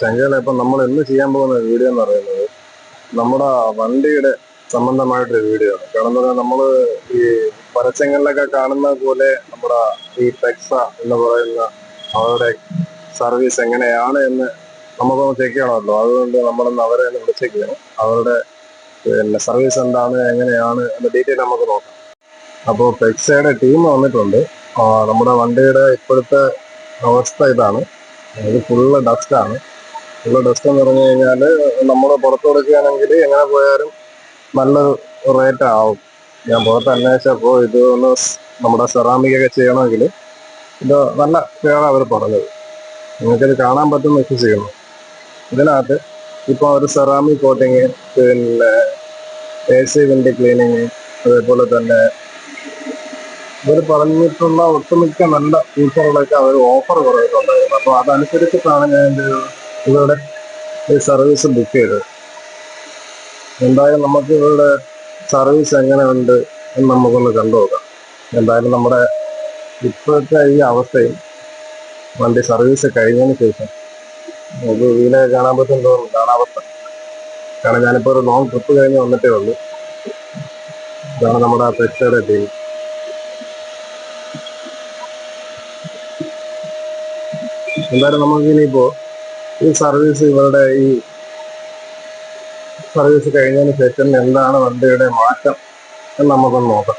ചങ്കേല ഇപ്പം നമ്മൾ ഇന്ന് ചെയ്യാൻ പോകുന്ന വീഡിയോ എന്ന് പറയുന്നത് നമ്മുടെ വണ്ടിയുടെ സംബന്ധമായിട്ടൊരു വീഡിയോ ആണ്. കാരണം എന്താ, നമ്മള് ഈ പരസ്യങ്ങളിലൊക്കെ കാണുന്ന പോലെ നമ്മുടെ ഈ പെക്സ എന്ന് പറയുന്ന അവരുടെ സർവീസ് എങ്ങനെയാണ് എന്ന് നമുക്കൊന്ന് ചെക്ക് ചെയ്യണമല്ലോ. അതുകൊണ്ട് നമ്മളൊന്ന് അവരെ ഒന്ന് വിളിച്ചേക്കാണ്. അവരുടെ പിന്നെ സർവീസ് എന്താണ്, എങ്ങനെയാണ് എന്ന ഡീറ്റെയിൽ നമുക്ക് നോക്കാം. അപ്പോൾ പെക്സയുടെ ടീം വന്നിട്ടുണ്ട്. നമ്മുടെ വണ്ടിയുടെ ഇപ്പോഴത്തെ അവസ്ഥ ഇതാണ്. ഇത് ഫുള്ള് ഡസ്റ്റാണ്. ഫുള്ള് ഡസ്റ്റ് എന്ന് പറഞ്ഞു കഴിഞ്ഞാൽ നമ്മൾ പുറത്ത് കൊടുക്കുകയാണെങ്കിൽ എങ്ങനെ പോയാലും നല്ലൊരു റേറ്റ് ആവും. ഞാൻ പുറത്ത് അന്വേഷിച്ചപ്പോൾ ഇത് ഒന്ന് നമ്മുടെ സെറാമിക് ഒക്കെ ചെയ്യണമെങ്കിൽ ഇത് നല്ല പേരാണ് അവർ പറഞ്ഞത്. നിങ്ങൾക്കിത് കാണാൻ പറ്റുന്ന വിശ്വസിക്കുന്നു. ഇതിനകത്ത് ഇപ്പോൾ ഒരു സെറാമിക് കോട്ടിങ്, പിന്നെ AC വിൻഡ് ക്ലീനിങ്, അതേപോലെ തന്നെ ഇവർ പറഞ്ഞിട്ടുള്ള ഒട്ടുമിക്ക നല്ല ഫീച്ചറുകളൊക്കെ അവർ ഓഫർ കുറയിട്ടുണ്ടായിരുന്നു. അപ്പോൾ അതനുസരിച്ചിട്ടാണ് ഞാൻ ഇവരുടെ ഈ സർവീസ് ബുക്ക് ചെയ്തത്. എന്തായാലും നമുക്ക് ഇവരുടെ സർവീസ് എങ്ങനെയുണ്ട് എന്ന് നമുക്കൊന്ന് കണ്ടുനോക്കാം. എന്തായാലും നമ്മുടെ ഇപ്പോഴത്തെ ഈ അവസ്ഥയിൽ വണ്ടി സർവീസ് കഴിഞ്ഞതിന് ശേഷം നമുക്ക് വീലൊക്കെ കാണാൻ പറ്റും തോന്നുന്നു. കാണാവസ്ഥ കാരണം ഞാനിപ്പോൾ ഒരു ലോങ് ട്രിപ്പ് കഴിഞ്ഞ് വന്നിട്ടേ ഉള്ളൂ. ഇതാണ് നമ്മുടെ പെക്സയുടെ ടീം. എന്തായാലും നമുക്ക് ഇനിയിപ്പോൾ ഈ സർവീസ് ഇവരുടെ ഈ സർവീസ് കഴിഞ്ഞതിന് ശേഷം എന്താണ് വണ്ടിയുടെ മാറ്റം എന്ന് നമുക്കൊന്ന് നോക്കാം.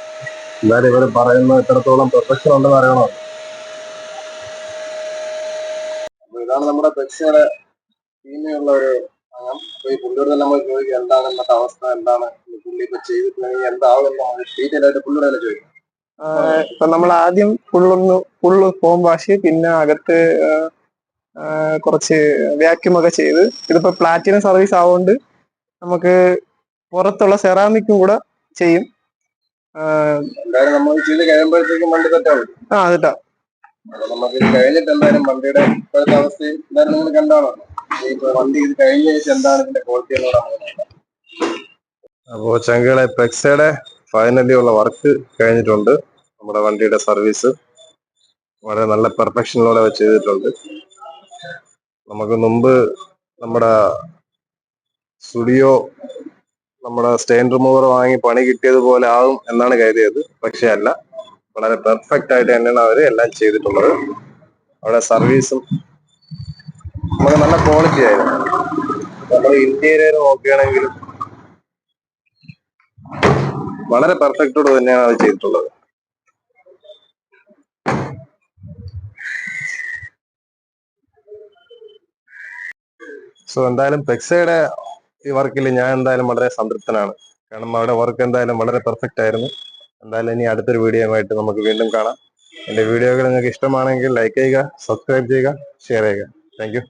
എന്തായാലും ഇവർ പറയുന്നത് എത്രത്തോളം പെർഫെക്ഷൻ ഉണ്ടെന്ന് അറിയണോ. ഇതാണ് നമ്മുടെ പെക്സയുടെ ടീമിലുള്ള ഒരു അംഗം. ഈ പുള്ളിയോട് തന്നെ നമ്മൾ ചോദിക്കുക എന്താണ് ഇന്നത്തെ അവസ്ഥ, എന്താണ് പുള്ളി ഇപ്പൊ ചെയ്തിട്ടുണ്ടെങ്കിൽ എന്താവും ഡീറ്റെയിൽ ആയിട്ട് പുള്ളിയോട് തന്നെ ചോദിക്കാം. ഇപ്പൊ നമ്മൾ ആദ്യം ഫുള്ള് ഫോം വാഷ്, പിന്നെ അകത്ത് കുറച്ച് വാക്യൂം ഒക്കെ ചെയ്ത്, ഇതിപ്പോ പ്ലാറ്റിനം സർവീസ് ആവുകൊണ്ട് നമുക്ക് പുറത്തുള്ള സെറാമിക്കും കൂടെ ചെയ്യും. എന്തായാലും നമ്മൾ ചെയ്ത് കഴിയുമ്പോഴത്തേക്കും വണ്ടി തെറ്റാവും. തെറ്റാ. അപ്പൊ നമുക്ക് ഇത് കഴിഞ്ഞിട്ട് എന്തായാലും വണ്ടിയുടെ ഇപ്പോഴത്തെ അവസ്ഥയും എന്തായാലും നിങ്ങൾ കണ്ടാണോ. വണ്ടി ഇത് കഴിഞ്ഞ ശേഷം എന്താണ് ഇതിന്റെ ക്വാളിറ്റി എന്നോട് നമുക്ക് നോക്കാം. അപ്പോൾ ചങ്കുകളെ പെക്സയുടെ ഫൈനലി ഉള്ള വർക്ക് കഴിഞ്ഞിട്ടുണ്ട്. നമ്മുടെ വണ്ടിയുടെ സർവീസ് വളരെ നല്ല പെർഫെക്ഷനിലൂടെ ചെയ്തിട്ടുണ്ട്. നമുക്ക് മുമ്പ് നമ്മുടെ സ്റ്റുഡിയോ നമ്മുടെ സ്റ്റെയിൻ റിമൂവർ വാങ്ങി പണി കിട്ടിയതുപോലെ ആകും എന്നാണ് കരുതിയത്. പക്ഷെ അല്ല, വളരെ പെർഫെക്റ്റ് ആയിട്ട് തന്നെയാണ് അവർ എല്ലാം ചെയ്തിട്ടുള്ളത്. അവിടെ സർവീസും നമുക്ക് നല്ല ക്വാളിറ്റി ആയിരുന്നു. നമ്മൾ ഇന്റീരിയർ നോക്കുകയാണെങ്കിലും വളരെ പെർഫെക്റ്റോട് തന്നെയാണ് അത് ചെയ്തിട്ടുള്ളത്. സോ എന്തായാലും പെക്സയുടെ ഈ വർക്കിൽ ഞാൻ എന്തായാലും വളരെ സംതൃപ്തനാണ്. കാരണം അവിടെ വർക്ക് എന്തായാലും വളരെ പെർഫെക്റ്റ് ആയിരുന്നു. എന്തായാലും ഇനി അടുത്തൊരു വീഡിയോയുമായിട്ട് നമുക്ക് വീണ്ടും കാണാം. എൻ്റെ വീഡിയോകൾ നിങ്ങൾക്ക് ഇഷ്ടമാണെങ്കിൽ ലൈക്ക് ചെയ്യുക, സബ്സ്ക്രൈബ് ചെയ്യുക, ഷെയർ ചെയ്യുക. Thank you.